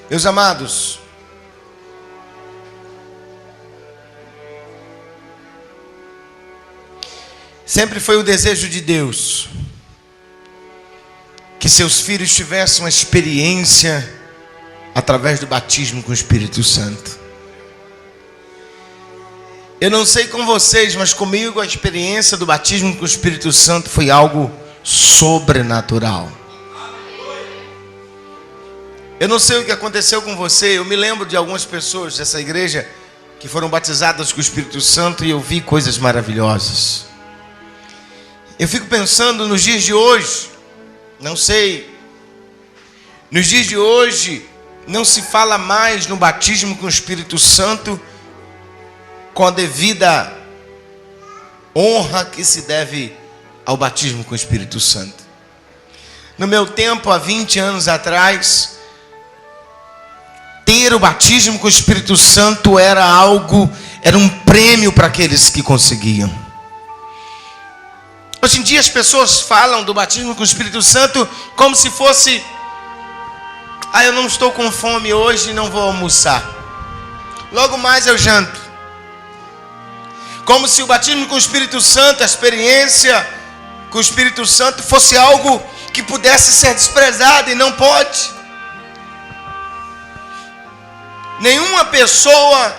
Meus amados, sempre foi o desejo de Deus que seus filhos tivessem uma experiência através do batismo com o Espírito Santo. Eu não sei com vocês, mas comigo a experiência do batismo com o Espírito Santo foi algo sobrenatural. Eu não sei o que aconteceu com você. Eu me lembro de algumas pessoas dessa igreja que foram batizadas com o Espírito Santo e eu vi coisas maravilhosas. Eu fico pensando nos dias de hoje, não sei, nos dias de hoje não se fala mais no batismo com o Espírito Santo com a devida honra que se deve ao batismo com o Espírito Santo. No meu tempo, há 20 anos atrás, ter o batismo com o Espírito Santo era um prêmio para aqueles que conseguiam. Hoje em dia as pessoas falam do batismo com o Espírito Santo como se fosse: eu não estou com fome hoje e não vou almoçar, logo mais eu janto. Como se o batismo com o Espírito Santo, a experiência com o Espírito Santo fosse algo que pudesse ser desprezado, e não pode. Nenhuma pessoa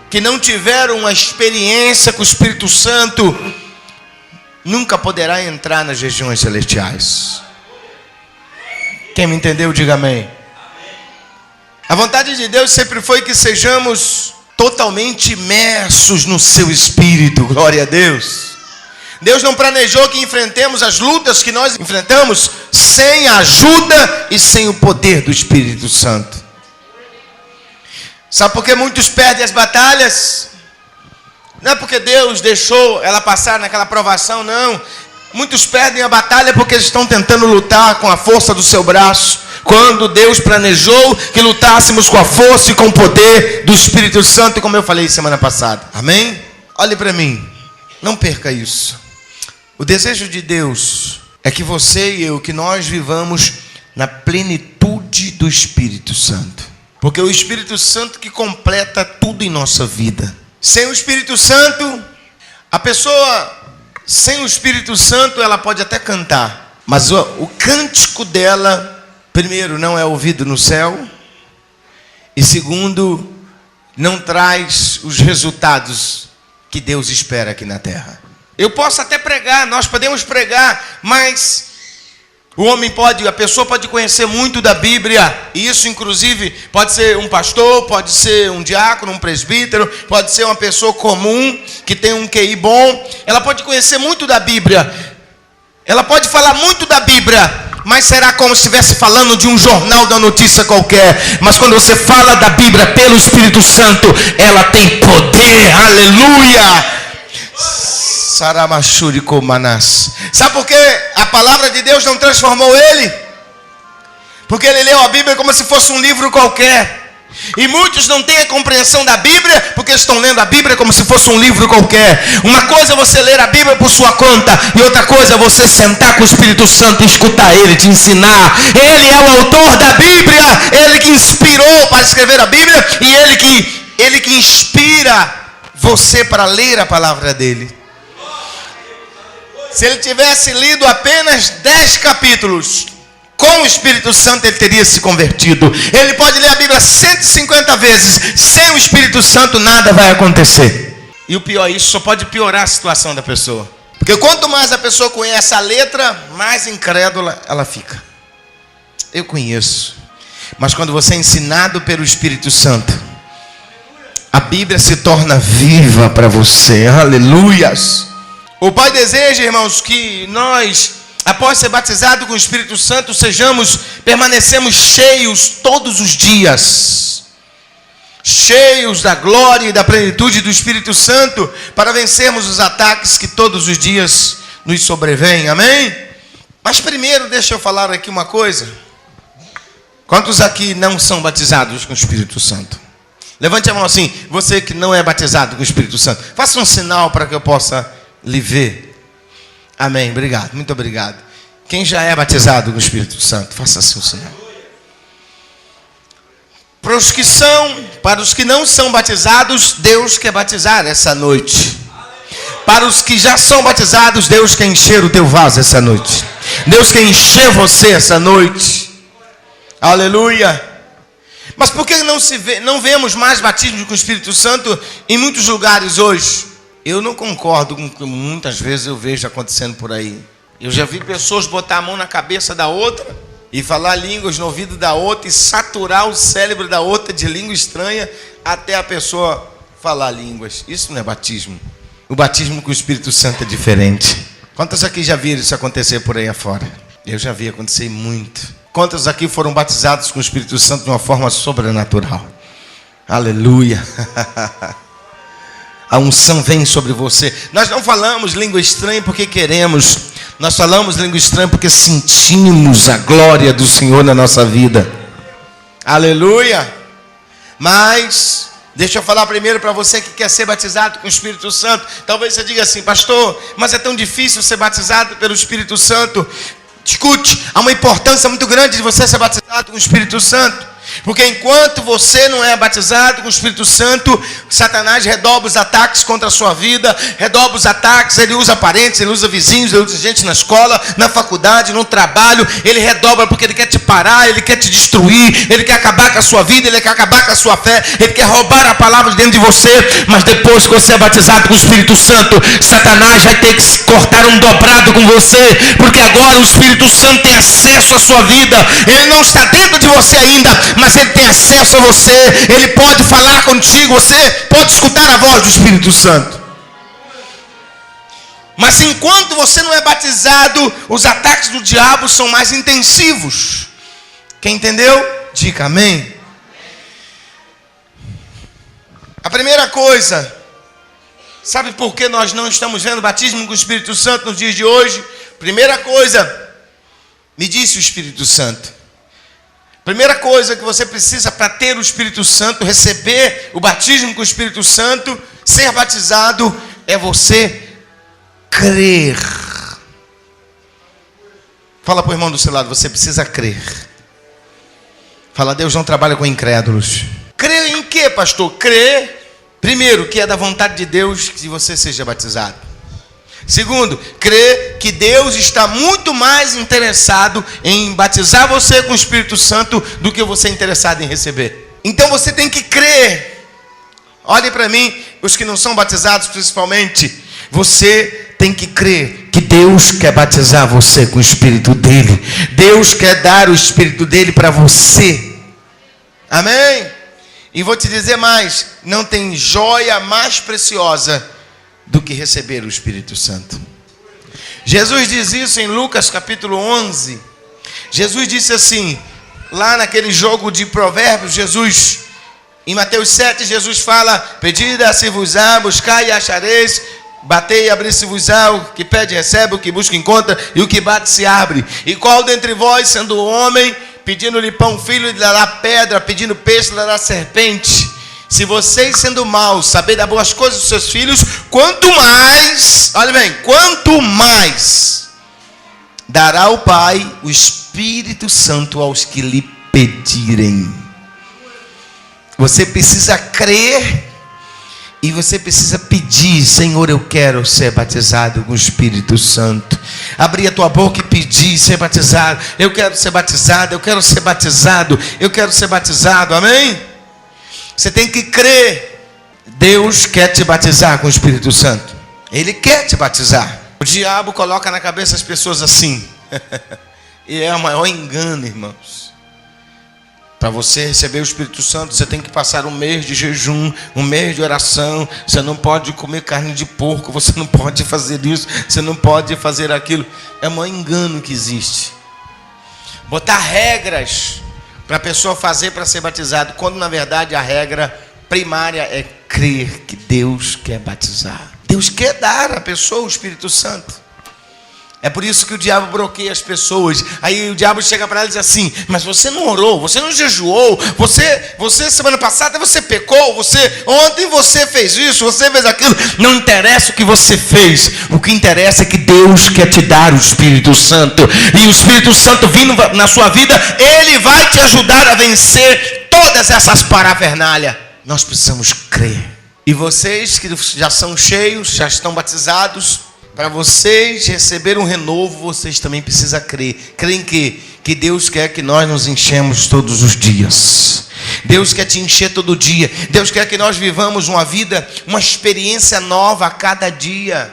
que não tiver uma experiência com o Espírito Santo nunca poderá entrar nas regiões celestiais. Quem me entendeu, diga amém. A vontade de Deus sempre foi que sejamos totalmente imersos no seu Espírito. Glória a Deus. Deus não planejou que enfrentemos as lutas que nós enfrentamos sem a ajuda e sem o poder do Espírito Santo. Sabe por que muitos perdem as batalhas? Não é porque Deus deixou ela passar naquela provação, não. Muitos perdem a batalha porque eles estão tentando lutar com a força do seu braço, quando Deus planejou que lutássemos com a força e com o poder do Espírito Santo, como eu falei semana passada. Amém? Olhe para mim, não perca isso. O desejo de Deus é que você e eu, que nós vivamos na plenitude do Espírito Santo. Porque é o Espírito Santo que completa tudo em nossa vida. Sem o Espírito Santo, a pessoa sem o Espírito Santo, ela pode até cantar, mas o cântico dela, primeiro, não é ouvido no céu, e segundo, não traz os resultados que Deus espera aqui na terra. Eu posso até pregar, nós podemos pregar, mas a pessoa pode conhecer muito da Bíblia, e isso inclusive pode ser um pastor, pode ser um diácono, um presbítero, pode ser uma pessoa comum, que tem um QI bom, ela pode conhecer muito da Bíblia, ela pode falar muito da Bíblia, mas será como se estivesse falando de um jornal da notícia qualquer. Mas quando você fala da Bíblia pelo Espírito Santo, ela tem poder, aleluia. Sabe por que a palavra de Deus não transformou ele? Porque ele leu a Bíblia como se fosse um livro qualquer. E muitos não têm a compreensão da Bíblia porque estão lendo a Bíblia como se fosse um livro qualquer. Uma coisa é você ler a Bíblia por sua conta, e outra coisa é você sentar com o Espírito Santo e escutar ele, te ensinar. Ele é o autor da Bíblia, ele que inspirou para escrever a Bíblia, e ele que inspira você para ler a palavra dele. Se ele tivesse lido apenas 10 capítulos com o Espírito Santo, ele teria se convertido. Ele pode ler a Bíblia 150 vezes, sem o Espírito Santo nada vai acontecer. E o pior, isso só pode piorar a situação da pessoa. Porque quanto mais a pessoa conhece a letra, mais incrédula ela fica. Eu conheço. Mas quando você é ensinado pelo Espírito Santo, a Bíblia se torna viva para você. Aleluias. O Pai deseja, irmãos, que nós, após ser batizados com o Espírito Santo, permanecemos cheios todos os dias. Cheios da glória e da plenitude do Espírito Santo, para vencermos os ataques que todos os dias nos sobrevêm. Amém? Mas primeiro, deixa eu falar aqui uma coisa. Quantos aqui não são batizados com o Espírito Santo? Levante a mão assim, você que não é batizado com o Espírito Santo. Faça um sinal para que eu possa lhe ver. Amém, obrigado, muito obrigado. Quem já é batizado com o Espírito Santo, faça assim um sinal. Para os que não são batizados, Deus quer batizar essa noite. Para os que já são batizados, Deus quer encher o teu vaso essa noite. Deus quer encher você essa noite. Aleluia. Mas por que não vemos mais batismo com o Espírito Santo em muitos lugares hoje? Eu não concordo com o que muitas vezes eu vejo acontecendo por aí. Eu já vi pessoas botar a mão na cabeça da outra e falar línguas no ouvido da outra e saturar o cérebro da outra de língua estranha até a pessoa falar línguas. Isso não é batismo. O batismo com o Espírito Santo é diferente. Quantos aqui já viram isso acontecer por aí afora? Eu já vi acontecer muito. Quantos aqui foram batizados com o Espírito Santo de uma forma sobrenatural? Aleluia. A unção vem sobre você. Nós não falamos língua estranha porque queremos. Nós falamos língua estranha porque sentimos a glória do Senhor na nossa vida. Aleluia. Mas deixa eu falar primeiro para você que quer ser batizado com o Espírito Santo. Talvez você diga assim: pastor, mas é tão difícil ser batizado pelo Espírito Santo. Escute, há uma importância muito grande de você ser batizado com o Espírito Santo. Porque enquanto você não é batizado com o Espírito Santo, Satanás redobra os ataques contra a sua vida, redobra os ataques, ele usa parentes, ele usa vizinhos, ele usa gente na escola, na faculdade, no trabalho, ele redobra porque ele quer te parar, ele quer te destruir, ele quer acabar com a sua vida, ele quer acabar com a sua fé, ele quer roubar a palavra de dentro de você. Mas depois que você é batizado com o Espírito Santo, Satanás vai ter que cortar um dobrado com você, porque agora o Espírito Santo tem acesso à sua vida. Ele não está dentro de você ainda, mas ele tem acesso a você, ele pode falar contigo, você pode escutar a voz do Espírito Santo. Mas enquanto você não é batizado, os ataques do diabo são mais intensivos. Quem entendeu? Diga amém. A primeira coisa, sabe por que nós não estamos vendo batismo com o Espírito Santo nos dias de hoje? Primeira coisa, me disse o Espírito Santo. Primeira coisa que você precisa para ter o Espírito Santo, receber o batismo com o Espírito Santo, ser batizado, é você crer. Fala para o irmão do seu lado, você precisa crer. Fala, Deus não trabalha com incrédulos. Crer em quê, pastor? Crer, primeiro, que é da vontade de Deus que você seja batizado. Segundo, crer que Deus está muito mais interessado em batizar você com o Espírito Santo do que você é interessado em receber. Então você tem que crer. Olhe para mim, os que não são batizados principalmente. Você tem que crer que Deus quer batizar você com o Espírito dele. Deus quer dar o Espírito dele para você. Amém? E vou te dizer mais, não tem joia mais preciosa do que receber o Espírito Santo. Jesus diz isso em Lucas capítulo 11. Jesus disse assim, lá naquele jogo de provérbios, em Mateus 7, Jesus fala: pedi, dá-se-vos-á, buscai e achareis, batei e abri-se-vos-á, o que pede recebe, o que busca encontra, e o que bate se abre. E qual dentre vós, sendo homem, pedindo-lhe pão, filho, lhe dará pedra, pedindo peixe, lhe dará serpente? Se vocês, sendo maus, saberem dar boas coisas aos seus filhos, quanto mais, olha bem, quanto mais dará o Pai o Espírito Santo aos que lhe pedirem. Você precisa crer e você precisa pedir: Senhor, eu quero ser batizado com o Espírito Santo. Abrir a tua boca e pedir, ser batizado. Eu quero ser batizado, eu quero ser batizado, eu quero ser batizado, amém? Você tem que crer. Deus quer te batizar com o Espírito Santo. Ele quer te batizar. O diabo coloca na cabeça as pessoas assim. E é o maior engano, irmãos. Para você receber o Espírito Santo, você tem que passar um mês de jejum, um mês de oração. Você não pode comer carne de porco, você não pode fazer isso, você não pode fazer aquilo. É o maior engano que existe. Botar regras para a pessoa fazer para ser batizado, quando na verdade a regra primária é crer que Deus quer batizar. Deus quer dar à pessoa o Espírito Santo. É por isso que o diabo bloqueia as pessoas. Aí o diabo chega para ela e diz assim: mas você não orou, você não jejuou, você semana passada você pecou, ontem você fez isso, você fez aquilo. Não interessa o que você fez, o que interessa é que Deus quer te dar o Espírito Santo. E o Espírito Santo vindo na sua vida, ele vai te ajudar a vencer todas essas parafernália. Nós precisamos crer. E vocês que já são cheios, já estão batizados, para vocês receber um renovo, vocês também precisam crer. Crer em quê? Que Deus quer que nós nos enchemos todos os dias. Deus quer te encher todo dia. Deus quer que nós vivamos uma vida, uma experiência nova a cada dia.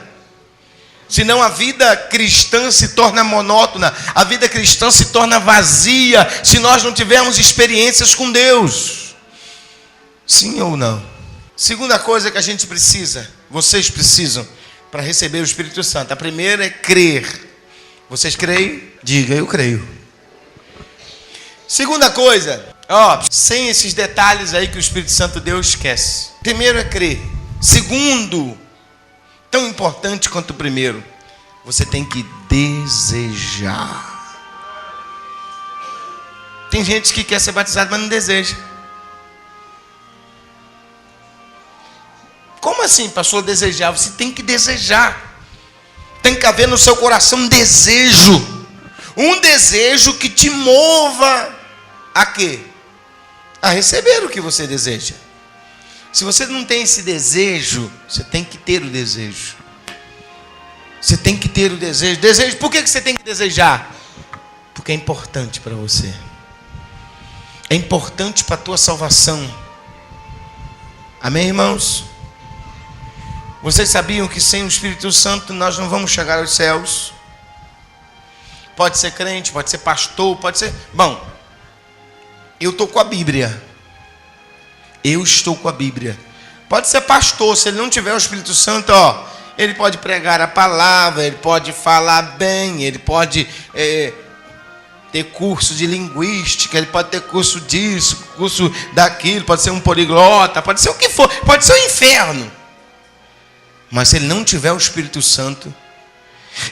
Senão a vida cristã se torna monótona, a vida cristã se torna vazia, se nós não tivermos experiências com Deus. Sim ou não? Segunda coisa que a gente precisa, vocês precisam, para receber o Espírito Santo. A primeira é crer. Vocês creem? Diga, eu creio. Segunda coisa, sem esses detalhes aí que o Espírito Santo Deus esquece. Primeiro é crer. Segundo, tão importante quanto o primeiro, você tem que desejar. Tem gente que quer ser batizado, mas não deseja. Como assim, pastor, desejar? Você tem que desejar. Tem que haver no seu coração um desejo. Um desejo que te mova a quê? A receber o que você deseja. Se você não tem esse desejo, você tem que ter o desejo. Você tem que ter o desejo. Desejo, por que você tem que desejar? Porque é importante para você. É importante para a tua salvação. Amém, irmãos? Vocês sabiam que sem o Espírito Santo nós não vamos chegar aos céus? Pode ser crente, pode ser pastor, pode ser... Bom, eu estou com a Bíblia. Eu estou com a Bíblia. Pode ser pastor, se ele não tiver o Espírito Santo, ele pode pregar a palavra, ele pode falar bem, ele pode ter curso de linguística, ele pode ter curso disso, curso daquilo, pode ser um poliglota, pode ser o que for, pode ser o inferno. Mas se ele não tiver o Espírito Santo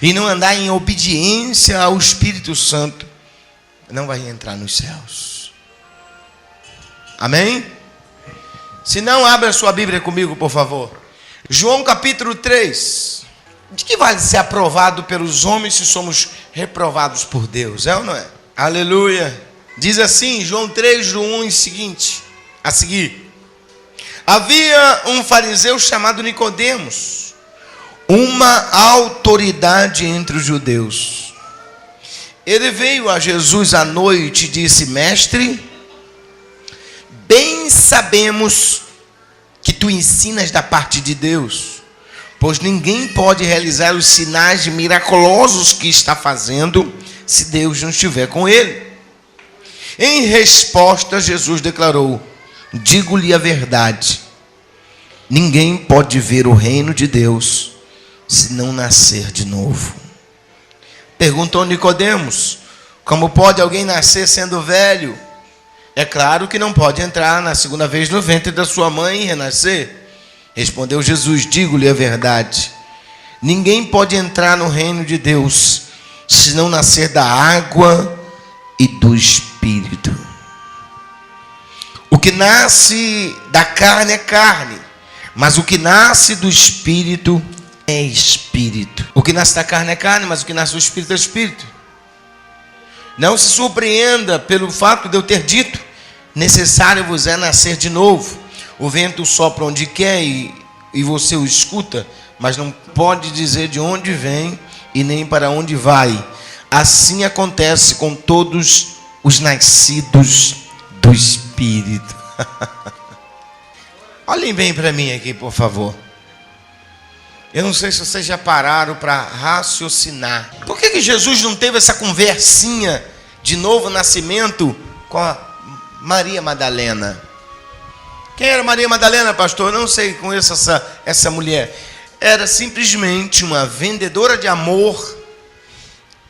e não andar em obediência ao Espírito Santo, não vai entrar nos céus. Amém? Se não, abra a sua Bíblia comigo, por favor. João capítulo 3. De que vale ser aprovado pelos homens se somos reprovados por Deus? É ou não é? Aleluia. Diz assim, João 3, do 1 em seguinte, a seguir. Havia um fariseu chamado Nicodemos, uma autoridade entre os judeus. Ele veio a Jesus à noite e disse: Mestre, bem sabemos que tu ensinas da parte de Deus, pois ninguém pode realizar os sinais miraculosos que está fazendo se Deus não estiver com ele. Em resposta, Jesus declarou: digo-lhe a verdade, ninguém pode ver o reino de Deus se não nascer de novo. Perguntou Nicodemos: como pode alguém nascer sendo velho? É claro que não pode entrar na segunda vez no ventre da sua mãe e renascer. Respondeu Jesus: digo-lhe a verdade, ninguém pode entrar no reino de Deus se não nascer da água e do Espírito. O que nasce da carne é carne, mas o que nasce do Espírito é Espírito. O que nasce da carne é carne, mas o que nasce do Espírito é Espírito. Não se surpreenda pelo fato de eu ter dito: necessário vos é nascer de novo. O vento sopra onde quer e você o escuta, mas não pode dizer de onde vem e nem para onde vai. Assim acontece com todos os nascidos do Espírito. Olhem bem para mim aqui, por favor. Eu não sei se vocês já pararam para raciocinar. Por que Jesus não teve essa conversinha de novo nascimento com a Maria Madalena? Quem era Maria Madalena, pastor? Eu não sei, conheço essa mulher. Era simplesmente uma vendedora de amor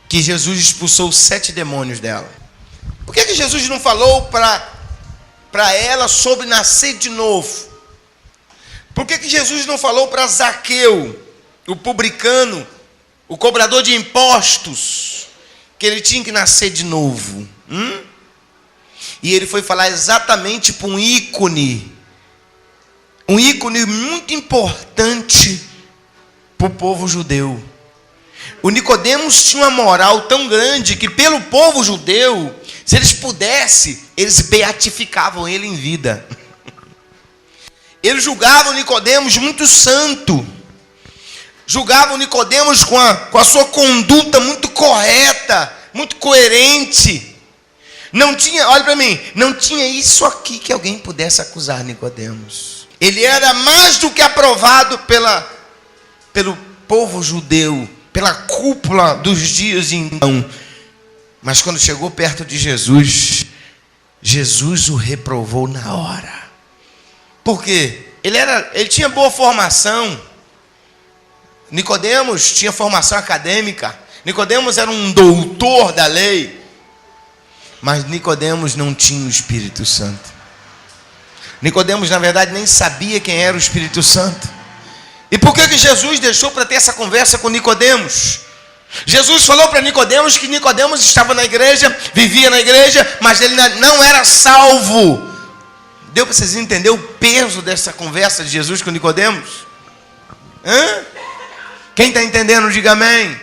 que Jesus expulsou 7 demônios dela. Por que Jesus não falou para ela sobre nascer de novo? Por que Jesus não falou para Zaqueu, o publicano, o cobrador de impostos, que ele tinha que nascer de novo? E ele foi falar exatamente para um ícone muito importante para o povo judeu. O Nicodemos tinha uma moral tão grande que pelo povo judeu, Se eles pudessem, eles beatificavam ele em vida. Eles julgavam Nicodemos muito santo. Julgavam Nicodemos com a sua conduta muito correta, muito coerente. Não tinha, olha para mim, não tinha isso aqui que alguém pudesse acusar Nicodemos. Ele era mais do que aprovado pelo povo judeu, pela cúpula dos dias de então. Mas quando chegou perto de Jesus, Jesus o reprovou na hora. Por quê? Ele tinha boa formação. Nicodemos tinha formação acadêmica. Nicodemos era um doutor da lei. Mas Nicodemos não tinha o Espírito Santo. Nicodemos, na verdade, nem sabia quem era o Espírito Santo. E por que Jesus deixou para ter essa conversa com Nicodemos? Jesus falou para Nicodemos que Nicodemos estava na igreja, vivia na igreja, mas ele não era salvo. Deu para vocês entenderem o peso dessa conversa de Jesus com Nicodemos? Quem está entendendo, diga amém.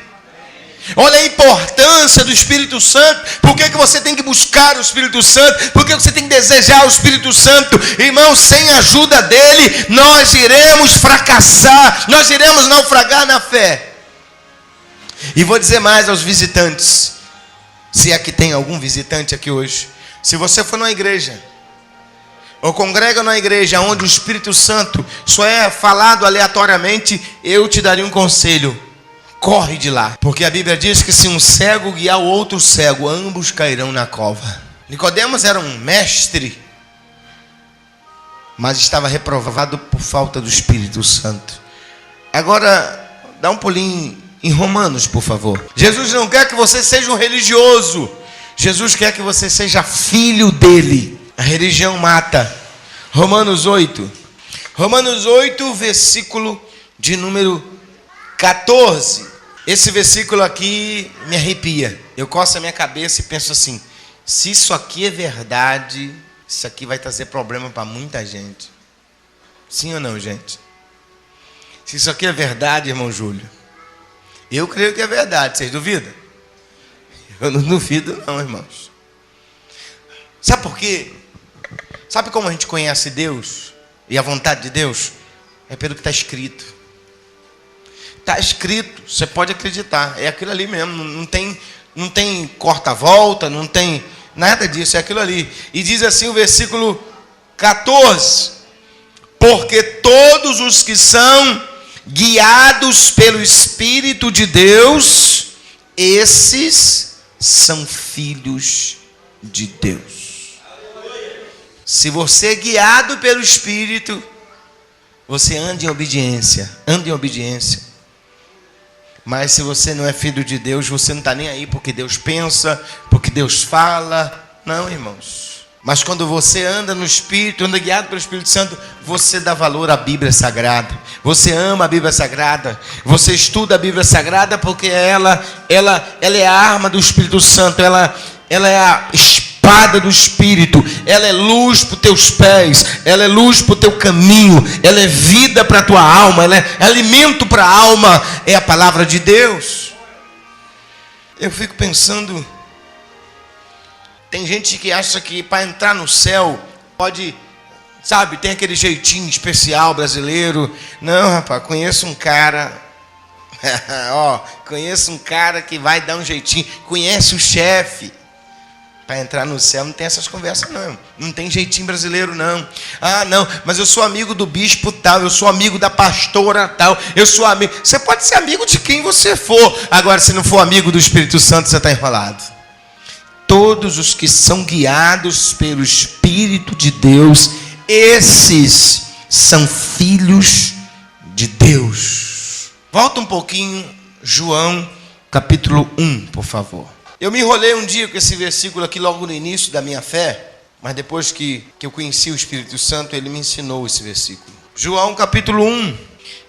Olha a importância do Espírito Santo. Por que você tem que buscar o Espírito Santo? Por que você tem que desejar o Espírito Santo? Irmão, sem a ajuda dele, nós iremos fracassar, nós iremos naufragar na fé. E vou dizer mais aos visitantes, se é que tem algum visitante aqui hoje. Se você for numa igreja, ou congrega numa igreja onde o Espírito Santo só é falado aleatoriamente, eu te daria um conselho: corre de lá. Porque a Bíblia diz que se um cego guiar o outro cego, ambos cairão na cova. Nicodemos era um mestre, mas estava reprovado por falta do Espírito Santo. Agora, dá um pulinho em Romanos, por favor. Jesus não quer que você seja um religioso. Jesus quer que você seja filho dele. A religião mata. Romanos 8. Romanos 8, versículo de número 14. Esse versículo aqui me arrepia. Eu coço a minha cabeça e penso assim: se isso aqui é verdade, isso aqui vai trazer problema para muita gente. Sim ou não, gente? Se isso aqui é verdade, irmão Júlio, eu creio que é verdade. Vocês duvidam? Eu não duvido não, irmãos. Sabe por quê? Sabe como a gente conhece Deus e a vontade de Deus? É pelo que está escrito. Está escrito, você pode acreditar. É aquilo ali mesmo. Não tem corta-volta, não tem nada disso. É aquilo ali. E diz assim o versículo 14: porque todos os que são guiados pelo Espírito de Deus, esses são filhos de Deus. Se você é guiado pelo Espírito, você anda em obediência. Anda em obediência. Mas se você não é filho de Deus, você não está nem aí porque Deus pensa, porque Deus fala. Não, irmãos. Mas quando você anda no Espírito, anda guiado pelo Espírito Santo, você dá valor à Bíblia Sagrada. Você ama a Bíblia Sagrada. Você estuda a Bíblia Sagrada porque ela é a arma do Espírito Santo. Ela é a espada do Espírito. Ela é luz para os teus pés. Ela é luz para o teu caminho. Ela é vida para a tua alma. Ela é alimento para a alma. É a palavra de Deus. Eu fico pensando, tem gente que acha que para entrar no céu pode, sabe, tem aquele jeitinho especial brasileiro. Não, rapaz, conheço um cara, conheço um cara que vai dar um jeitinho. Conhece o chefe. Para entrar no céu não tem essas conversas não. Não tem jeitinho brasileiro não. Ah, não, mas eu sou amigo do bispo tal, eu sou amigo da pastora tal, eu sou amigo. Você pode ser amigo de quem você for. Agora, se não for amigo do Espírito Santo, você está enrolado. Todos os que são guiados pelo Espírito de Deus, esses são filhos de Deus. Volta um pouquinho, João, capítulo 1, por favor. Eu me enrolei um dia com esse versículo aqui logo no início da minha fé, mas depois que eu conheci o Espírito Santo, ele me ensinou esse versículo. João capítulo 1,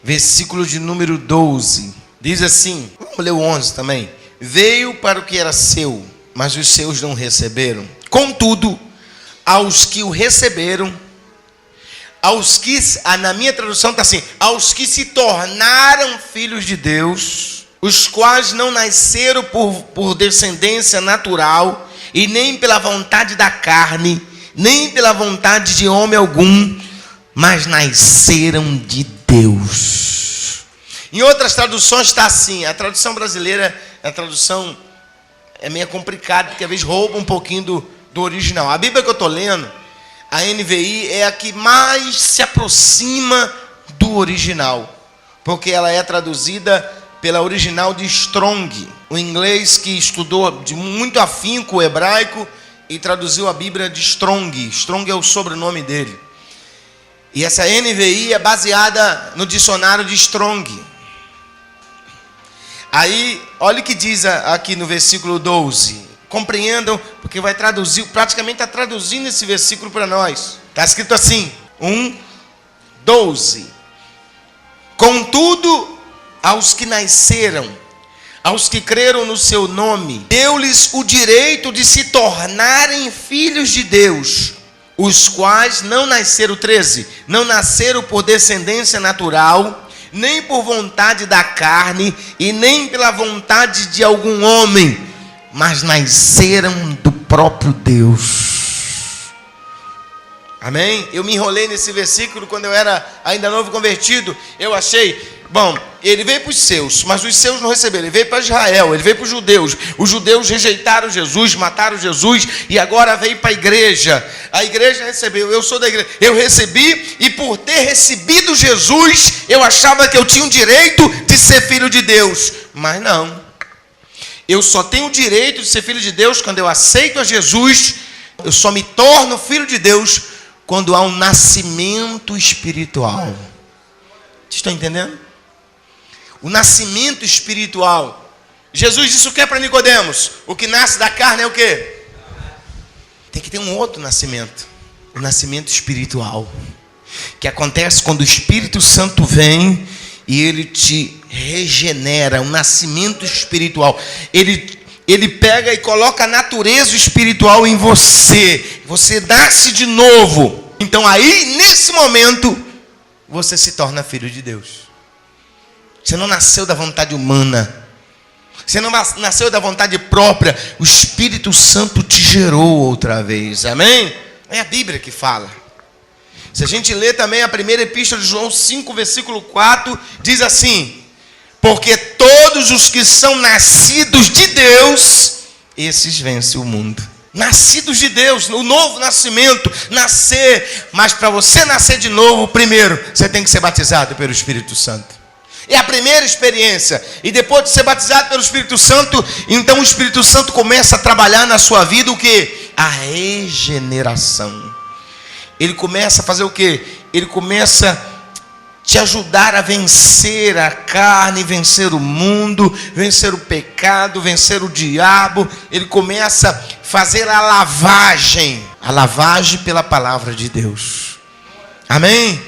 versículo de número 12. Diz assim, vamos ler o 11 também. Veio para o que era seu, mas os seus não receberam. Contudo, aos que o receberam, aos que, na minha tradução está assim, aos que se tornaram filhos de Deus, os quais não nasceram por descendência natural, e nem pela vontade da carne, nem pela vontade de homem algum, mas nasceram de Deus. Em outras traduções está assim. A tradução brasileira, a tradução é meio complicada, porque às vezes rouba um pouquinho do original. A Bíblia que eu estou lendo, a NVI, é a que mais se aproxima do original, porque ela é traduzida pela original de Strong, o inglês que estudou de muito afinco o hebraico e traduziu a Bíblia de Strong. Strong é o sobrenome dele. E essa NVI é baseada no dicionário de Strong. Aí, olha o que diz aqui no versículo 12. Compreendam, porque vai traduzir, praticamente está traduzindo esse versículo para nós. Está escrito assim, 1:12. Contudo, aos que nasceram, aos que creram no seu nome, deu-lhes o direito de se tornarem filhos de Deus, os quais não nasceram, 13, não nasceram por descendência natural, nem por vontade da carne, e nem pela vontade de algum homem, mas nasceram do próprio Deus. Amém? Eu me enrolei nesse versículo quando eu era ainda novo convertido. Eu achei, bom, ele veio para os seus, mas os seus não receberam. Ele veio para Israel, ele veio para os judeus. Os judeus rejeitaram Jesus, mataram Jesus, e agora veio para a igreja. A igreja recebeu, eu sou da igreja. Eu recebi, e por ter recebido Jesus, eu achava que eu tinha o direito de ser filho de Deus. Mas não. Eu só tenho o direito de ser filho de Deus quando eu aceito a Jesus. Eu só me torno filho de Deus quando há um nascimento espiritual. Vocês estão entendendo? O nascimento espiritual. Jesus disse o que para Nicodemos? O que nasce da carne é o quê? Tem que ter um outro nascimento. O nascimento espiritual. Que acontece quando o Espírito Santo vem e ele te regenera. Um nascimento espiritual. Ele pega e coloca a natureza espiritual em você. Você nasce de novo. Então aí, nesse momento, você se torna filho de Deus. Você não nasceu da vontade humana. Você não nasceu da vontade própria. O Espírito Santo te gerou outra vez. Amém? É a Bíblia que fala. Se a gente ler também a primeira epístola de João 5, versículo 4, diz assim: porque todos os que são nascidos de Deus, esses vencem o mundo. Nascidos de Deus, o novo nascimento, nascer. Mas para você nascer de novo, primeiro, você tem que ser batizado pelo Espírito Santo. É a primeira experiência. E depois de ser batizado pelo Espírito Santo, então o Espírito Santo começa a trabalhar na sua vida o quê? A regeneração. Ele começa a fazer o quê? Ele começa a te ajudar a vencer a carne, vencer o mundo, vencer o pecado, vencer o diabo. Ele começa a fazer a lavagem pela palavra de Deus. Amém?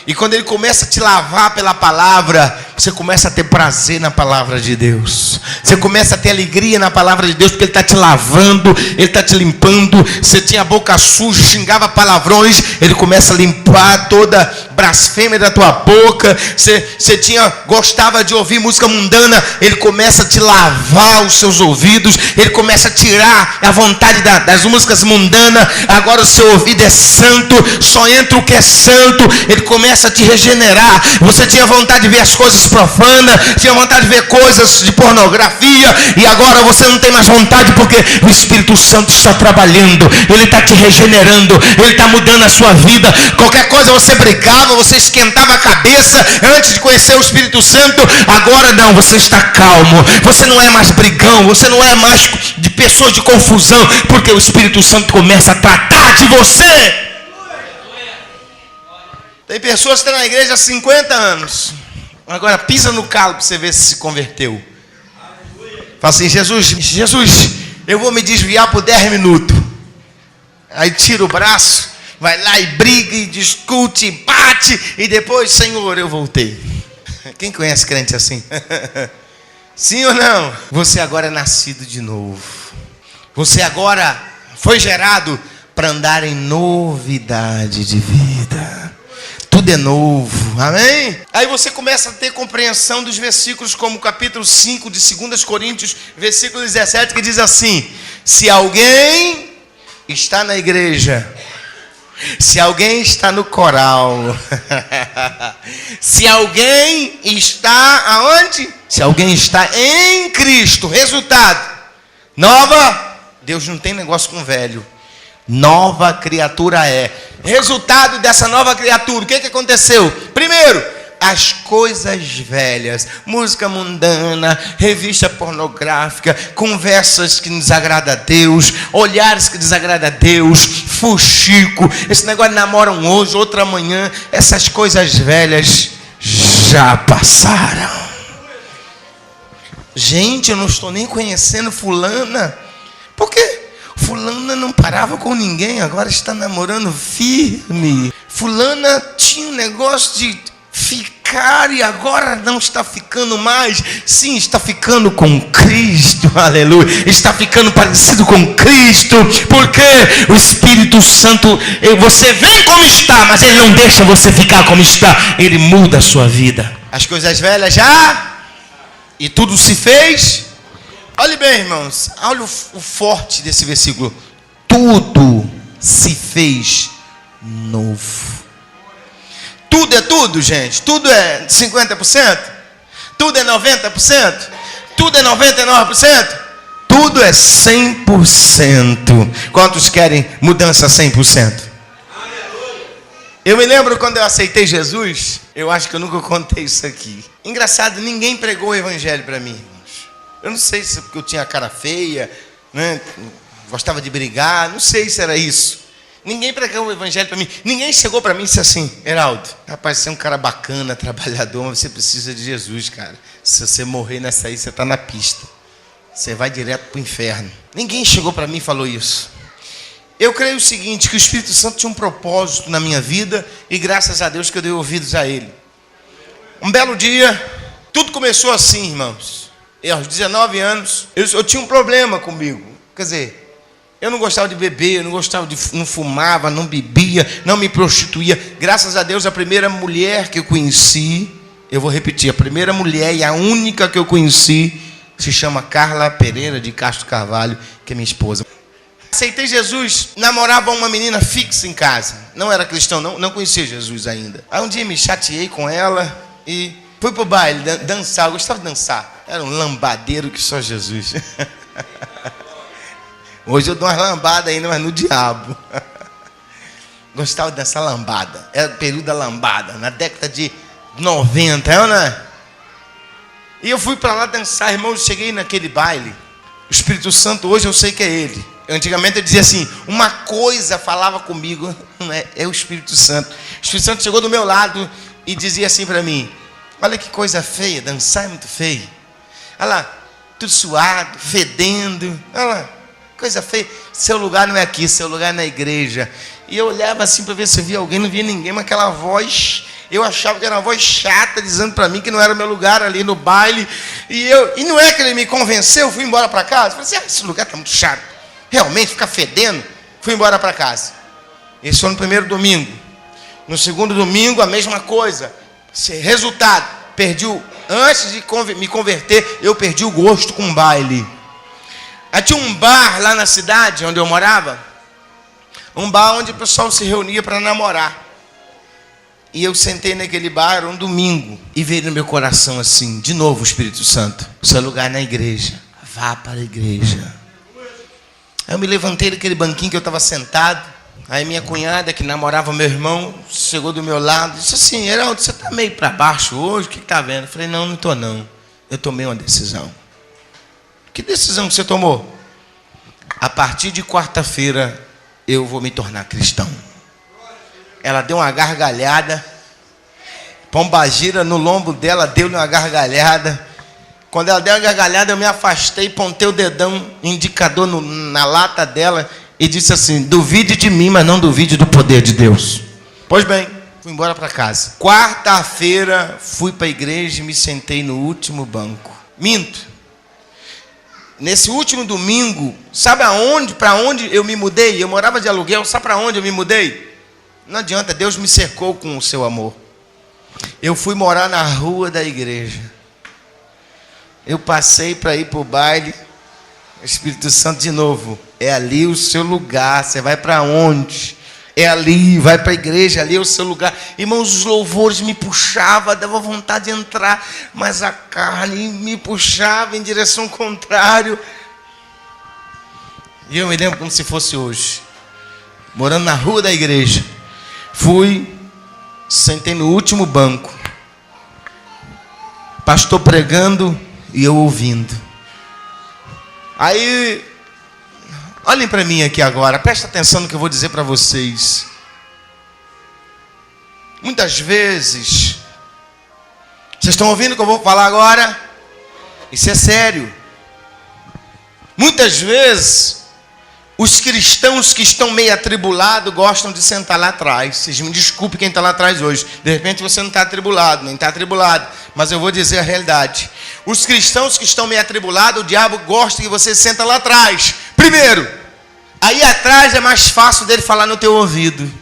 E quando ele começa a te lavar pela palavra, você começa a ter prazer na palavra de Deus. Você começa a ter alegria na palavra de Deus, porque ele está te lavando, ele está te limpando. Você tinha a boca suja, xingava palavrões, ele começa a limpar toda blasfêmia da tua boca. Você gostava de ouvir música mundana, ele começa a te lavar os seus ouvidos, ele começa a tirar a vontade das músicas mundanas. Agora o seu ouvido é santo, só entra o que é santo. Ele começa a te regenerar. Você tinha vontade de ver as coisas profanas, tinha vontade de ver coisas de pornografia, e agora você não tem mais vontade, porque o Espírito Santo está trabalhando, ele está te regenerando, ele está mudando a sua vida. Qualquer coisa você brigava, você esquentava a cabeça antes de conhecer o Espírito Santo. Agora não, você está calmo, você não é mais brigão, você não é mais de pessoas de confusão, porque o Espírito Santo começa a tratar de você. Tem pessoas que estão na igreja há 50 anos. Agora pisa no calo para você ver se converteu. Fala assim: Jesus, eu vou me desviar por 10 minutos. Aí tira o braço, vai lá e briga, e discute, e bate, e depois, Senhor, eu voltei. Quem conhece crente assim? Sim ou não? Você agora é nascido de novo. Você agora foi gerado para andar em novidade de vida. Tudo é novo, amém? Aí você começa a ter compreensão dos versículos, como o capítulo 5 de 2 Coríntios, versículo 17, que diz assim: Se alguém está na igreja, se alguém está no coral, se alguém está aonde? Se alguém está em Cristo, resultado, nova, Deus não tem negócio com velho, nova criatura é. Resultado dessa nova criatura, o que aconteceu? Primeiro, as coisas velhas, música mundana, revista pornográfica, conversas que desagradam a Deus, olhares que desagradam a Deus, fuxico, esse negócio de namoram hoje, outra amanhã, essas coisas velhas já passaram. Gente, eu não estou nem conhecendo fulana, porque fulana não parava com ninguém, agora está namorando firme. Fulana tinha um negócio de ficar e agora não está ficando mais. Sim, está ficando com Cristo, aleluia. Está ficando parecido com Cristo, porque o Espírito Santo, você vem como está, mas Ele não deixa você ficar como está. Ele muda a sua vida. As coisas velhas já, e tudo se fez. Olhe bem, irmãos, olha o forte desse versículo. Tudo se fez novo. Tudo é tudo, gente. Tudo é 50%. Tudo é 90%. Tudo é 99%. Tudo é 100%. Quantos querem mudança 100%? Eu me lembro quando eu aceitei Jesus. Eu acho que eu nunca contei isso aqui. Engraçado, ninguém pregou o evangelho para mim. Eu não sei se é porque eu tinha cara feia, né? Gostava de brigar, não sei se era isso. Ninguém pregou o evangelho para mim. Ninguém chegou para mim e disse assim: Heraldo, rapaz, você é um cara bacana, trabalhador, mas você precisa de Jesus, cara. Se você morrer nessa aí, você está na pista. Você vai direto para o inferno. Ninguém chegou para mim e falou isso. Eu creio o seguinte, que o Espírito Santo tinha um propósito na minha vida e graças a Deus que eu dei ouvidos a Ele. Um belo dia, tudo começou assim, irmãos. E aos 19 anos, eu tinha um problema comigo. Quer dizer, eu não gostava de beber, eu não fumava, não bebia, não me prostituía. Graças a Deus, a primeira mulher que eu conheci, eu vou repetir, a primeira mulher e a única que eu conheci, se chama Carla Pereira de Castro Carvalho, que é minha esposa. Aceitei Jesus, namorava uma menina fixa em casa. Não era cristão, não conhecia Jesus ainda. Aí um dia me chateei com ela e fui pro baile dançar. Eu gostava de dançar. Era um lambadeiro que só Jesus. Hoje eu dou umas lambadas ainda, mas no diabo. Gostava de dançar lambada. Era o período da lambada, na década de 90, não é? E eu fui para lá dançar, irmão. Eu cheguei naquele baile. O Espírito Santo, hoje eu sei que é Ele. Antigamente eu dizia assim, uma coisa falava comigo, não é o Espírito Santo. O Espírito Santo chegou do meu lado e dizia assim para mim: olha que coisa feia, dançar é muito feio. Olha lá, tudo suado, fedendo. Olha lá, coisa feia. Seu lugar não é aqui, seu lugar é na igreja. E eu olhava assim para ver se eu via alguém, não via ninguém, mas aquela voz, eu achava que era uma voz chata, dizendo para mim que não era o meu lugar ali no baile. E não é que ele me convenceu, eu fui embora para casa. Falei assim, esse lugar está muito chato. Realmente, ficar fedendo. Fui embora para casa. Esse foi no primeiro domingo. No segundo domingo, a mesma coisa. Resultado, antes de me converter, eu perdi o gosto com baile. Aí tinha um bar lá na cidade onde eu morava. Um bar onde o pessoal se reunia para namorar. E eu sentei naquele bar, era um domingo. E veio no meu coração assim, de novo o Espírito Santo: o seu lugar é na igreja. Vá para a igreja. Aí eu me levantei daquele banquinho que eu estava sentado. Aí minha cunhada, que namorava meu irmão, chegou do meu lado e disse assim: Heraldo, você está meio para baixo hoje? O que está vendo? Eu falei: não estou não. Eu tomei uma decisão. Que decisão que você tomou? A partir de quarta-feira eu vou me tornar cristão. Ela deu uma gargalhada. Pombagira no lombo dela deu-lhe uma gargalhada. Quando ela deu uma gargalhada, eu me afastei, pontei o dedão indicador na lata dela e disse assim: duvide de mim, mas não duvide do poder de Deus. Pois bem, fui embora para casa. Quarta-feira, fui para a igreja e me sentei no último banco. Minto. Nesse último domingo, sabe para onde eu me mudei? Eu morava de aluguel, sabe para onde eu me mudei? Não adianta, Deus me cercou com o seu amor. Eu fui morar na rua da igreja. Eu passei para ir para o baile, Espírito Santo de novo. É ali o seu lugar. Você vai para onde? É ali, vai para a igreja, ali é o seu lugar. Irmãos, os louvores me puxavam, dava vontade de entrar, mas a carne me puxava em direção contrária. E eu me lembro como se fosse hoje, morando na rua da igreja. Fui, sentei no último banco, pastor pregando e eu ouvindo. Aí, olhem para mim aqui agora, presta atenção no que eu vou dizer para vocês. Muitas vezes, vocês estão ouvindo o que eu vou falar agora? Isso é sério. Muitas vezes, os cristãos que estão meio atribulados gostam de sentar lá atrás. Vocês me desculpem quem está lá atrás hoje. De repente você não está atribulado, nem está atribulado. Mas eu vou dizer a realidade. Os cristãos que estão meio atribulados, o diabo gosta que você senta lá atrás. Primeiro, aí atrás é mais fácil dele falar no teu ouvido.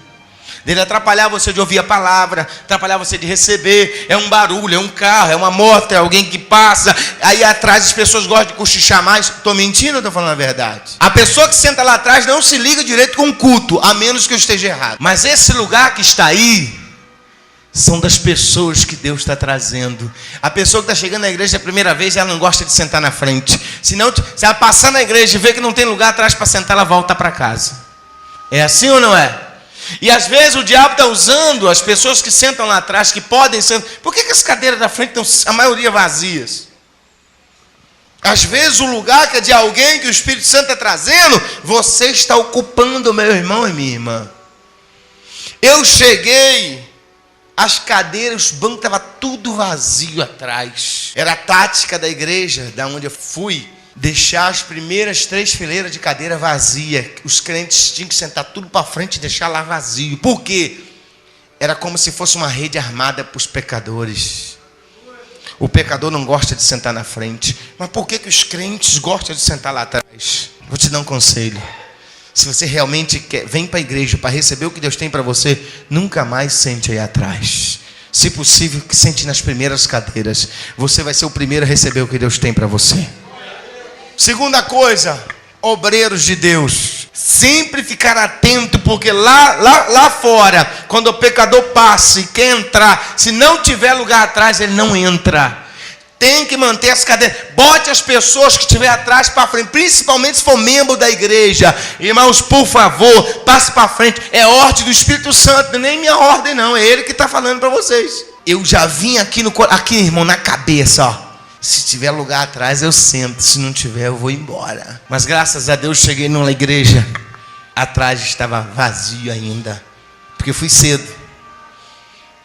Dele atrapalhar você de ouvir a palavra, atrapalhar você de receber. É um barulho, é um carro, é uma moto, é alguém que passa. Aí atrás as pessoas gostam de cochichar mais. Estou mentindo ou estou falando a verdade? A pessoa que senta lá atrás não se liga direito com o culto, a menos que eu esteja errado. Mas esse lugar que está aí são das pessoas que Deus está trazendo. A pessoa que está chegando na igreja a primeira vez, ela não gosta de sentar na frente. Se ela passar na igreja e ver que não tem lugar atrás para sentar, ela volta para casa. É assim ou não é? E às vezes o diabo está usando as pessoas que sentam lá atrás, que podem sentar. Por que as cadeiras da frente estão a maioria vazias? Às vezes o lugar que é de alguém que o Espírito Santo está trazendo, você está ocupando, meu irmão e minha irmã. Eu cheguei, as cadeiras, os bancos estavam tudo vazio atrás. Era a tática da igreja, da onde eu fui, deixar as primeiras 3 fileiras de cadeira vazia. Os crentes tinham que sentar tudo para frente e deixar lá vazio. Por quê? Era como se fosse uma rede armada para os pecadores. O pecador não gosta de sentar na frente. Mas por que os crentes gostam de sentar lá atrás? Vou te dar um conselho. Se você realmente vem para a igreja para receber o que Deus tem para você, nunca mais sente aí atrás. Se possível, que sente nas primeiras cadeiras. Você vai ser o primeiro a receber o que Deus tem para você. Segunda coisa, obreiros de Deus, sempre ficar atento, porque lá fora, quando o pecador passa e quer entrar, se não tiver lugar atrás, ele não entra. Tem que manter as cadeiras. Bote as pessoas que estiver atrás para frente, principalmente se for membro da igreja. Irmãos, por favor, passe para frente. É ordem do Espírito Santo, nem minha ordem não, é Ele que está falando para vocês. Eu já vim aqui, irmão, na cabeça, ó. Se tiver lugar atrás, eu sento. Se não tiver, eu vou embora. Mas graças a Deus, cheguei numa igreja. Atrás estava vazio ainda. Porque eu fui cedo.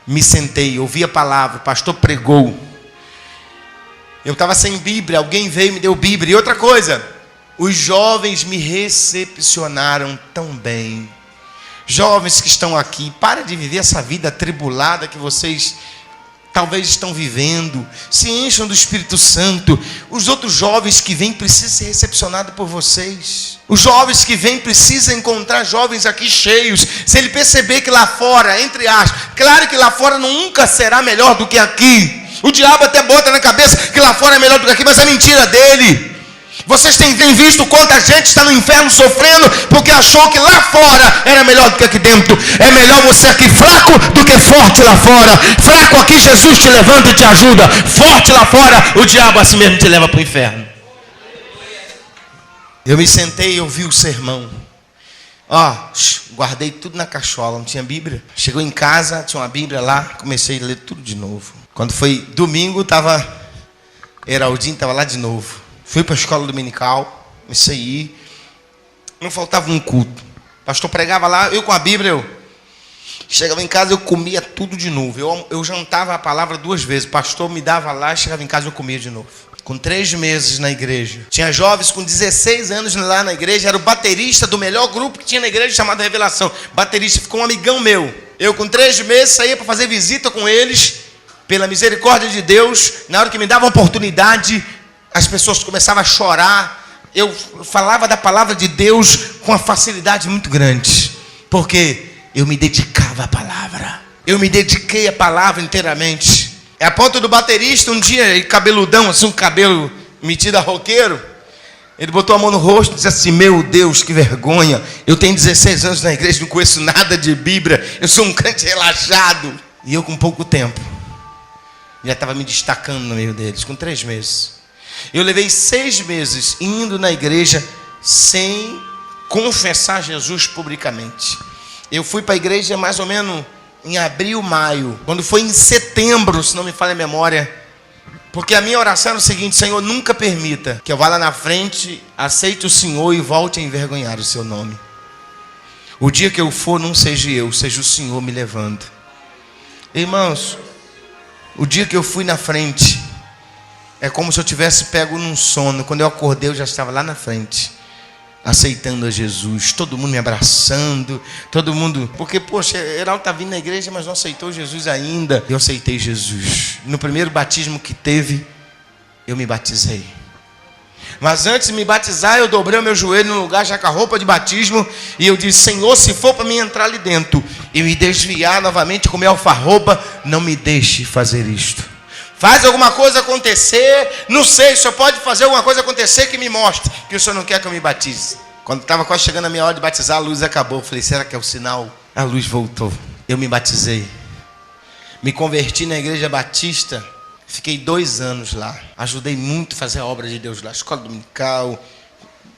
Me sentei, ouvi a palavra. O pastor pregou. Eu estava sem Bíblia. Alguém veio e me deu Bíblia. E outra coisa. Os jovens me recepcionaram tão bem. Jovens que estão aqui. Para de viver essa vida atribulada que vocês talvez estão vivendo. Se encham do Espírito Santo. Os outros jovens que vêm precisam ser recepcionados por vocês. Os jovens que vêm precisam encontrar jovens aqui cheios. Se ele perceber que lá fora, entre aspas, claro que lá fora nunca será melhor do que aqui. O diabo até bota na cabeça que lá fora é melhor do que aqui, mas é mentira dele. Vocês têm visto quanta gente está no inferno sofrendo porque achou que lá fora era melhor do que aqui dentro. É melhor você aqui fraco do que forte lá fora. Fraco aqui, Jesus te levanta e te ajuda. Forte lá fora, o diabo assim mesmo te leva para o inferno. Eu me sentei e ouvi o sermão. Guardei tudo na cachola, não tinha Bíblia. Chegou em casa, tinha uma Bíblia lá, comecei a ler tudo de novo. Quando foi domingo, Heraldinho estava lá de novo. Fui para a escola dominical, comecei a ir. Não faltava um culto. O pastor pregava lá, eu com a Bíblia, chegava em casa, eu comia tudo de novo. Eu jantava a palavra 2 vezes. O pastor me dava lá, chegava em casa, eu comia de novo. Com 3 meses na igreja. Tinha jovens com 16 anos lá na igreja. Era o baterista do melhor grupo que tinha na igreja, chamado Revelação. Baterista, ficou um amigão meu. Eu com 3 meses saía para fazer visita com eles. Pela misericórdia de Deus, na hora que me dava uma oportunidade, as pessoas começavam a chorar. Eu falava da palavra de Deus com uma facilidade muito grande. Porque eu me dedicava à palavra. Eu me dediquei à palavra inteiramente. É a ponto do baterista, um dia, cabeludão, assim, um cabelo metido a roqueiro. Ele botou a mão no rosto e disse assim: meu Deus, que vergonha. Eu tenho 16 anos na igreja, não conheço nada de Bíblia. Eu sou um crente relaxado. E eu com pouco tempo já estava me destacando no meio deles, com 3 meses. Eu levei 6 meses indo na igreja sem confessar Jesus publicamente. Eu fui para a igreja mais ou menos em abril, maio. Quando foi em setembro, se não me falha a memória, porque a minha oração era o seguinte: Senhor, nunca permita que eu vá lá na frente, aceite o Senhor e volte a envergonhar o seu nome. O dia que eu for, não seja eu, seja o Senhor me levando. Irmãos, o dia que eu fui na frente, é como se eu tivesse pego num sono. Quando eu acordei, eu já estava lá na frente, aceitando a Jesus, todo mundo me abraçando, todo mundo, porque, poxa, Heraldo está vindo na igreja, mas não aceitou Jesus ainda. Eu aceitei Jesus. No primeiro batismo que teve, eu me batizei. Mas antes de me batizar, eu dobrei o meu joelho no lugar, já com a roupa de batismo, e eu disse: Senhor, se for para mim entrar ali dentro e me desviar novamente, comer alfarroba, não me deixe fazer isto. Faz alguma coisa acontecer, não sei, o senhor pode fazer alguma coisa acontecer que me mostre que o senhor não quer que eu me batize. Quando estava quase chegando a minha hora de batizar, a luz acabou. Eu falei: será que é o sinal? A luz voltou. Eu me batizei. Me converti na igreja batista. Fiquei 2 anos lá. Ajudei muito a fazer a obra de Deus lá. Escola dominical,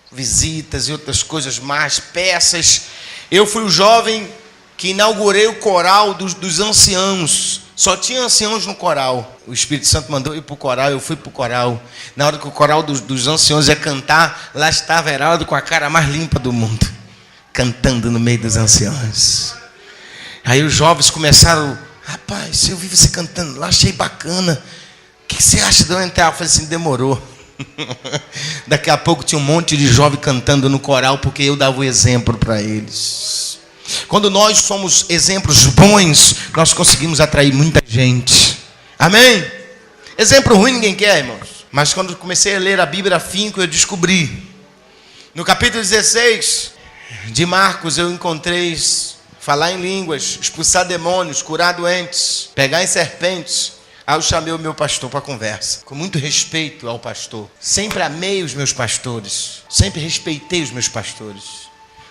visitas e outras coisas mais, peças. Eu fui o jovem que inaugurei o coral dos anciãos. Só tinha anciãos no coral. O Espírito Santo mandou eu ir para o coral, eu fui para o coral. Na hora que o coral dos anciãos ia cantar, lá estava Heraldo com a cara mais limpa do mundo, cantando no meio dos anciãos. Aí os jovens começaram: rapaz, eu vi você cantando lá, achei bacana. O que você acha de eu entrar? Eu falei assim: demorou. Daqui a pouco tinha um monte de jovem cantando no coral, porque eu dava o exemplo para eles. Quando nós somos exemplos bons, nós conseguimos atrair muita gente. Amém? Exemplo ruim ninguém quer, irmãos. Mas quando comecei a ler a Bíblia afinco, eu descobri. No capítulo 16 de Marcos, eu encontrei falar em línguas, expulsar demônios, curar doentes, pegar em serpentes. Aí eu chamei o meu pastor para conversa, com muito respeito ao pastor. Sempre amei os meus pastores, sempre respeitei os meus pastores.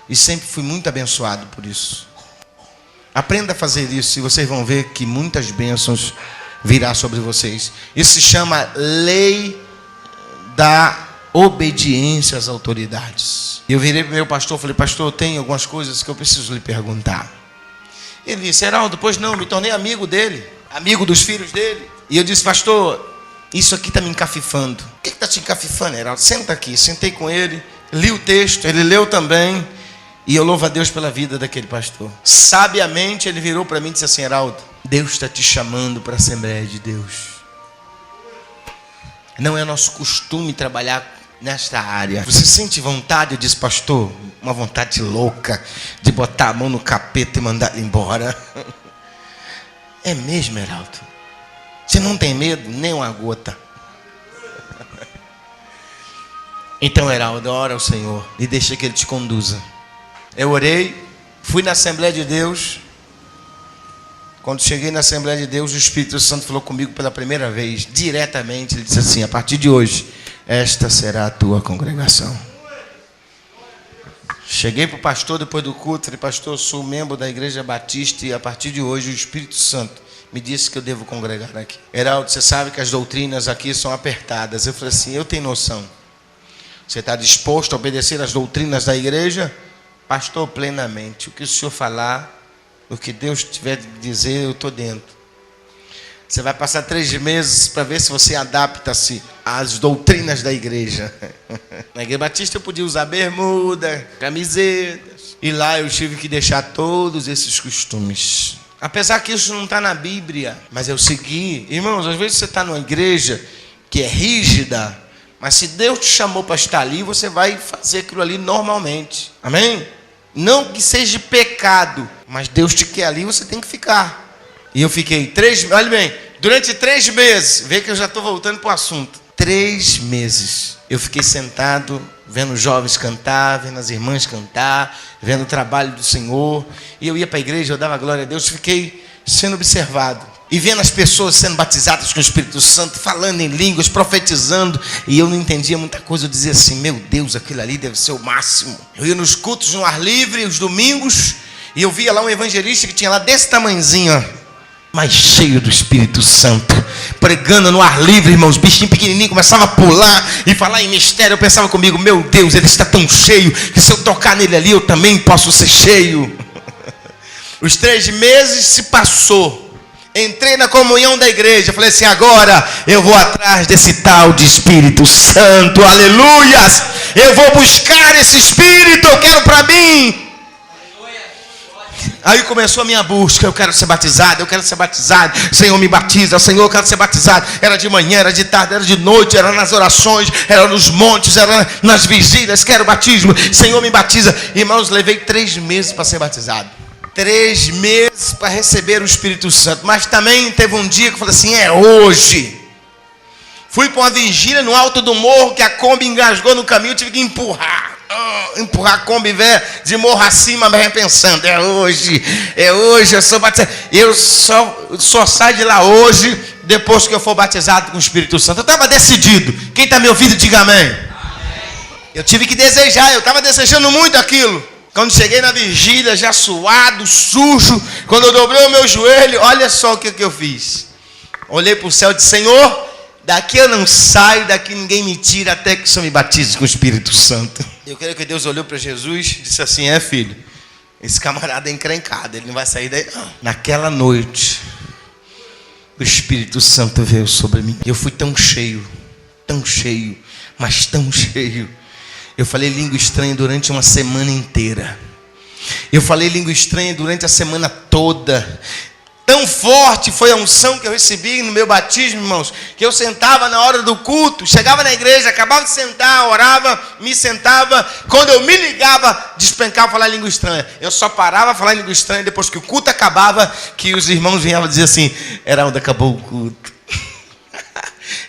E sempre fui muito abençoado por isso. Aprenda a fazer isso e vocês vão ver que muitas bênçãos virá sobre vocês. Isso se chama lei da obediência às autoridades. Eu virei para o meu pastor e falei: pastor, tem algumas coisas que eu preciso lhe perguntar. Ele disse: Heraldo, pois não, me tornei amigo dele, amigo dos filhos dele. E eu disse: pastor, isso aqui está me encafifando. O que está te encafifando, Heraldo? Senta aqui. Sentei com ele, li o texto, ele leu também. E eu louvo a Deus pela vida daquele pastor. Sabiamente ele virou para mim e disse assim: Heraldo, Deus está te chamando para a Assembleia de Deus. Não é nosso costume trabalhar nesta área. Você sente vontade? Eu disse: pastor, uma vontade louca de botar a mão no capeta e mandar ele embora. É mesmo, Heraldo? Você não tem medo? Nem uma gota. Então, Heraldo, ora ao Senhor e deixa que Ele te conduza. Eu orei, fui na Assembleia de Deus. Quando cheguei na Assembleia de Deus, o Espírito Santo falou comigo pela primeira vez, diretamente. Ele disse assim: a partir de hoje, esta será a tua congregação. Cheguei para o pastor depois do culto, falei: pastor, eu sou membro da Igreja Batista e a partir de hoje o Espírito Santo me disse que eu devo congregar aqui. Heraldo, você sabe que as doutrinas aqui são apertadas. Eu falei assim: eu tenho noção. Você está disposto a obedecer às doutrinas da igreja? Pastor, plenamente. O que o senhor falar, o que Deus tiver de dizer, eu estou dentro. Você vai passar 3 meses para ver se você adapta-se às doutrinas da igreja. Na Igreja Batista eu podia usar bermuda, camisetas. E lá eu tive que deixar todos esses costumes. Apesar que isso não está na Bíblia, mas eu segui. Irmãos, às vezes você está numa igreja que é rígida, mas se Deus te chamou para estar ali, você vai fazer aquilo ali normalmente. Amém? Não que seja pecado, mas Deus te quer ali, você tem que ficar. E eu fiquei 3 meses, olha bem, durante 3 meses, vê que eu já estou voltando para o assunto. 3 meses, eu fiquei sentado, vendo os jovens cantar, vendo as irmãs cantar, vendo o trabalho do Senhor. E eu ia para a igreja, eu dava glória a Deus, fiquei sendo observado e vendo as pessoas sendo batizadas com o Espírito Santo, falando em línguas, profetizando, e eu não entendia muita coisa. Eu dizia assim: meu Deus, aquilo ali deve ser o máximo. Eu ia nos cultos no ar livre, os domingos, e eu via lá um evangelista que tinha lá desse tamanhozinho, ó, mas cheio do Espírito Santo, pregando no ar livre, irmãos, bichinho pequenininho, começava a pular e falar em mistério. Eu pensava comigo: meu Deus, ele está tão cheio que se eu tocar nele ali, eu também posso ser cheio. Os 3 meses se passou. Entrei na comunhão da igreja, falei assim: agora eu vou atrás desse tal de Espírito Santo, aleluias, eu vou buscar esse Espírito, eu quero para mim. Aí começou a minha busca: eu quero ser batizado, eu quero ser batizado, Senhor me batiza, Senhor eu quero ser batizado. Era de manhã, era de tarde, era de noite, era nas orações, era nos montes, era nas vigílias, quero batismo, Senhor me batiza. Irmãos, levei 3 meses para ser batizado. 3 meses para receber o Espírito Santo. Mas também teve um dia que eu falei assim: é hoje. Fui para uma vigília no alto do morro, que a Kombi engasgou no caminho, eu tive que empurrar a Kombi, velho, de morro acima, mas pensando: é hoje, eu sou batizado. Eu só saio de lá hoje, depois que eu for batizado com o Espírito Santo. Eu estava decidido. Quem está me ouvindo, diga amém. Eu tive que desejar, eu estava desejando muito aquilo. Quando cheguei na vigília, já suado, sujo, quando eu dobrei o meu joelho, olha só o que eu fiz. Olhei para o céu e disse: Senhor, daqui eu não saio, daqui ninguém me tira, até que o Senhor me batize com o Espírito Santo. Eu creio que Deus olhou para Jesus e disse assim: é, filho, esse camarada é encrencado, ele não vai sair daí não. Naquela noite, o Espírito Santo veio sobre mim. Eu fui tão cheio, mas tão cheio. Eu falei língua estranha durante uma semana inteira. Eu falei língua estranha durante a semana toda. Tão forte foi a unção que eu recebi no meu batismo, irmãos, que eu sentava na hora do culto, chegava na igreja, acabava de sentar, orava, me sentava. Quando eu me ligava, despencava falar língua estranha. Eu só parava a falar língua estranha depois que o culto acabava, que os irmãos vinham dizer assim: era onde acabou o culto.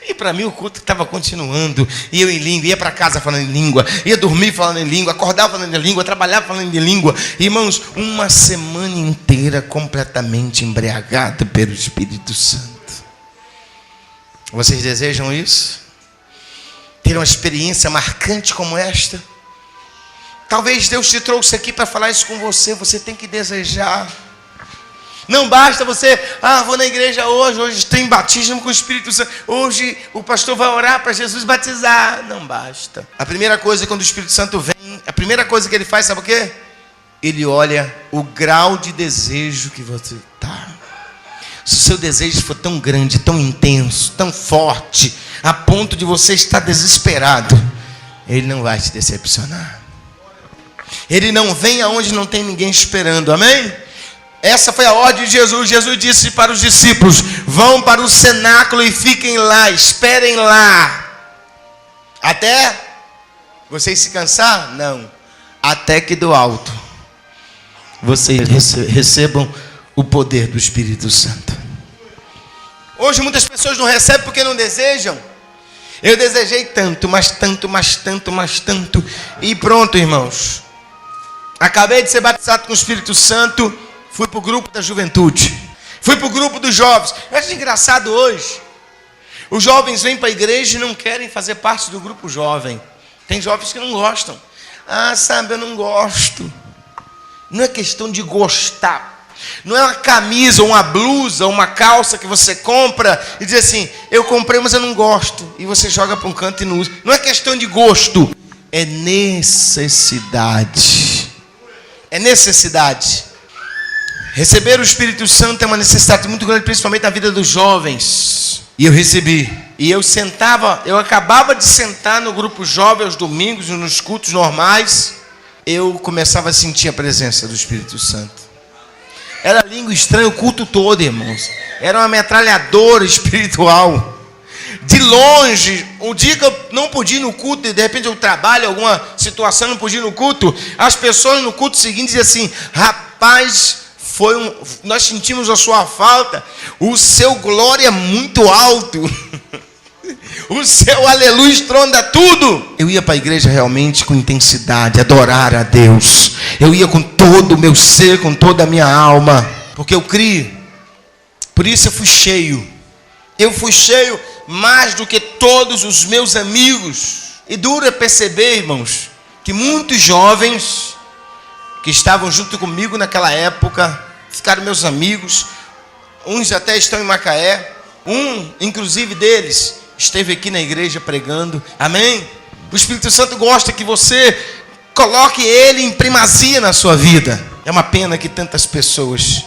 E para mim o culto estava continuando. E eu em língua, ia para casa falando em língua, ia dormir falando em língua, acordava falando em língua, trabalhava falando em língua. Irmãos, uma semana inteira completamente embriagado pelo Espírito Santo. Vocês desejam isso? Ter uma experiência marcante como esta? Talvez Deus te trouxe aqui para falar isso com você. Você tem que desejar. Não basta você: vou na igreja hoje tem batismo com o Espírito Santo, hoje o pastor vai orar para Jesus batizar. Não basta. A primeira coisa, quando o Espírito Santo vem, a primeira coisa que ele faz, sabe o quê? Ele olha o grau de desejo que você está. Se o seu desejo for tão grande, tão intenso, tão forte, a ponto de você estar desesperado, ele não vai te decepcionar. Ele não vem aonde não tem ninguém esperando, amém? Essa foi a ordem de Jesus. Jesus disse para os discípulos: vão para o cenáculo e fiquem lá, esperem lá. Até vocês se cansar? Não. Até que do alto vocês recebam o poder do Espírito Santo. Hoje muitas pessoas não recebem porque não desejam. Eu desejei tanto, mas tanto. E pronto, irmãos. Acabei de ser batizado com o Espírito Santo. Fui para o grupo da juventude. Fui para o grupo dos jovens. Eu acho engraçado hoje. Os jovens vêm para a igreja e não querem fazer parte do grupo jovem. Tem jovens que não gostam. Sabe, eu não gosto. Não é questão de gostar. Não é uma camisa, uma blusa, uma calça que você compra e diz assim: eu comprei, mas eu não gosto. E você joga para um canto e não usa. Não é questão de gosto. É necessidade. É necessidade. Receber o Espírito Santo é uma necessidade muito grande, principalmente na vida dos jovens. E eu recebi. E eu acabava de sentar no grupo jovem aos domingos, nos cultos normais. Eu começava a sentir a presença do Espírito Santo. Era língua estranha o culto todo, irmãos. Era uma metralhadora espiritual. De longe, um dia que eu não podia ir no culto, de repente eu trabalho, alguma situação, não podia ir no culto, as pessoas no culto seguinte diziam assim: rapaz, nós sentimos a sua falta, o seu glória é muito alto, o seu aleluia estronda tudo. Eu ia para a igreja realmente com intensidade, adorar a Deus. Eu ia com todo o meu ser, com toda a minha alma, porque eu criei Por isso eu fui cheio. Eu fui cheio mais do que todos os meus amigos. E dura perceber, irmãos, que muitos jovens que estavam junto comigo naquela época ficaram meus amigos. Uns até estão em Macaé. Um, inclusive deles, esteve aqui na igreja pregando. Amém? O Espírito Santo gosta que você coloque ele em primazia na sua vida. É uma pena que tantas pessoas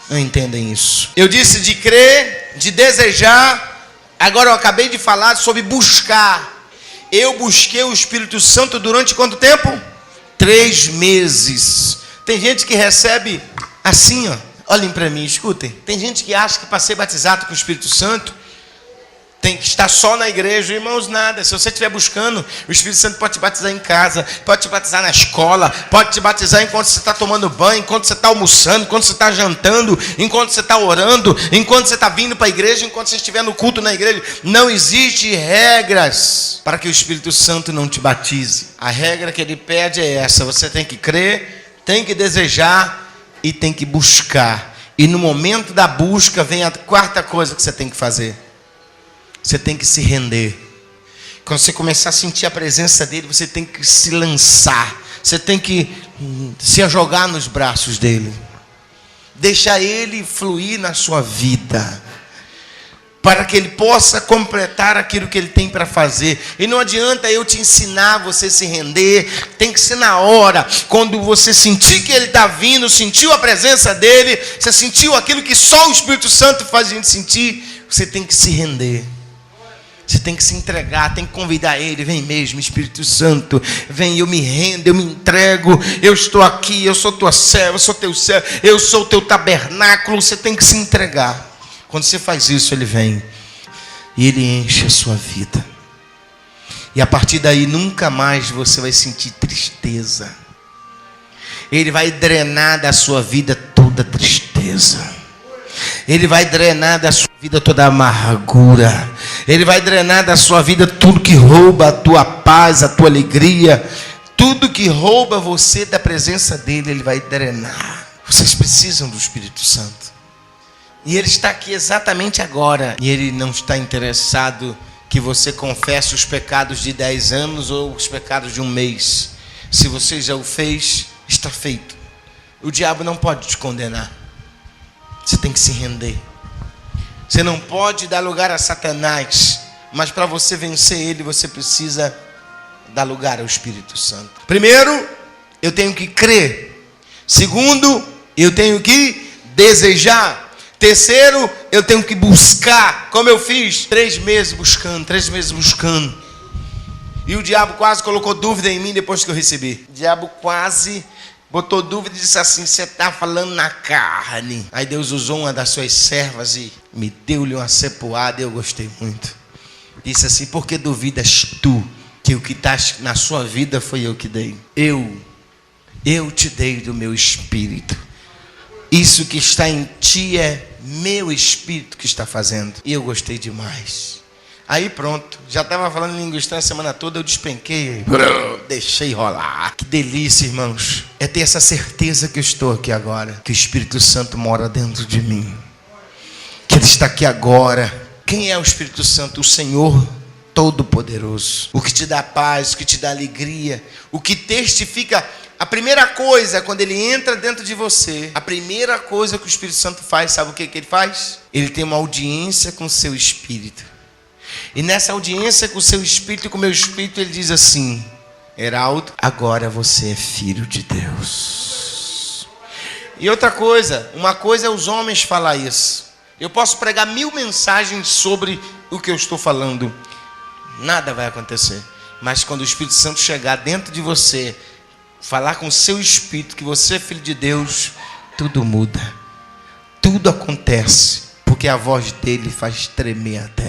não entendem isso. Eu disse de crer, de desejar. Agora eu acabei de falar sobre buscar. Eu busquei o Espírito Santo durante quanto tempo? 3 meses. Tem gente que recebe assim, ó. Olhem para mim, escutem. Tem gente que acha que para ser batizado com o Espírito Santo tem que estar só na igreja. Irmãos, nada. Se você estiver buscando, o Espírito Santo pode te batizar em casa, pode te batizar na escola, pode te batizar enquanto você está tomando banho, enquanto você está almoçando, enquanto você está jantando, enquanto você está orando, enquanto você está vindo para a igreja, enquanto você estiver no culto na igreja. Não existe regras para que o Espírito Santo não te batize. A regra que ele pede é essa: você tem que crer, tem que desejar e tem que buscar. E no momento da busca vem a 4ª coisa que você tem que fazer. Você tem que se render. Quando você começar a sentir a presença dele, você tem que se lançar. Você tem que se jogar nos braços dele. Deixar ele fluir na sua vida, para que ele possa completar aquilo que ele tem para fazer. E não adianta eu te ensinar você se render. Tem que ser na hora. Quando você sentir que ele está vindo, sentiu a presença dele, você sentiu aquilo que só o Espírito Santo faz a gente sentir, você tem que se render. Você tem que se entregar, tem que convidar ele. Vem mesmo, Espírito Santo, vem, eu me rendo, eu me entrego, eu estou aqui, eu sou tua serva, eu sou teu servo, eu sou o teu tabernáculo. Você tem que se entregar. Quando você faz isso, ele vem e ele enche a sua vida. E a partir daí nunca mais você vai sentir tristeza. Ele vai drenar da sua vida toda tristeza. Ele vai drenar da sua vida toda amargura. Ele vai drenar da sua vida tudo que rouba a tua paz, a tua alegria. Tudo que rouba você da presença dele, ele vai drenar. Vocês precisam do Espírito Santo. E ele está aqui exatamente agora. E ele não está interessado que você confesse os pecados de 10 anos ou os pecados de 1 mês. Se você já o fez, está feito. O diabo não pode te condenar. Você tem que se render. Você não pode dar lugar a Satanás. Mas para você vencer ele, você precisa dar lugar ao Espírito Santo. Primeiro, eu tenho que crer. Segundo, eu tenho que desejar. Terceiro, eu tenho que buscar. Como eu fiz? 3 meses buscando, 3 meses buscando. E o diabo quase colocou dúvida em mim depois que eu recebi. O diabo quase botou dúvida e disse assim: você está falando na carne. Aí Deus usou uma das suas servas e me deu-lhe uma cepoada e eu gostei muito. Disse assim: por que duvidas tu que o que está na sua vida foi eu que dei? Eu te dei do meu espírito. Isso que está em ti é meu espírito que está fazendo. E eu gostei demais. Aí pronto, já estava falando em língua estranha a semana toda, eu despenquei, deixei rolar. Que delícia, irmãos. É ter essa certeza que eu estou aqui agora, que o Espírito Santo mora dentro de mim, que ele está aqui agora. Quem é o Espírito Santo? O Senhor Todo-Poderoso. O que te dá paz, o que te dá alegria, o que testifica. A primeira coisa, quando ele entra dentro de você, a primeira coisa que o Espírito Santo faz, sabe o que ele faz? Ele tem uma audiência com o seu espírito. E nessa audiência com o seu espírito e com o meu espírito, ele diz assim: Heraldo, agora você é filho de Deus. E outra coisa, uma coisa é os homens falar isso. Eu posso pregar 1000 mensagens sobre o que eu estou falando, nada vai acontecer. Mas quando o Espírito Santo chegar dentro de você, falar com o seu espírito que você é filho de Deus, tudo muda, tudo acontece, porque a voz dele faz tremer a terra.